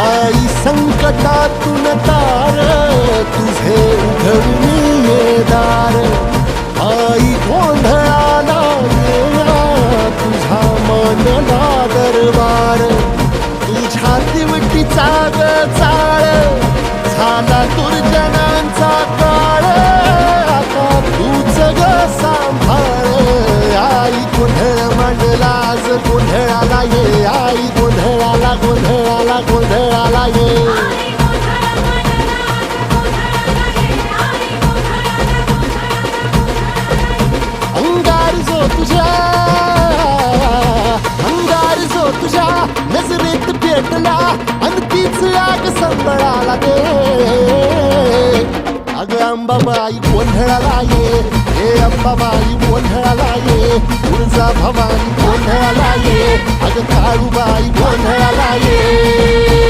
आई संकटातून तार तुझे उघडून ये दार आई गोंधळाला येणा तुझा मनला दरबार तुझ्या दिवटीचा ग चाळ झाला दुर्जनांचा काळ आता तूच ग सांभाळ आई गोंधळ मांडला आज गोंधळाला ये आई गोंधळाला गोंधळाला गोंधळाला ये अंगार जो तुझ्या नजरेत पेटला अन तीच आग संबळाला दे अग अंबाबाई गोंधळाला ये हे अंबाबाई गोंधळाला ये तुळजा भवानी गोंधळाला ये अग काळूबाई गोंधळाला ये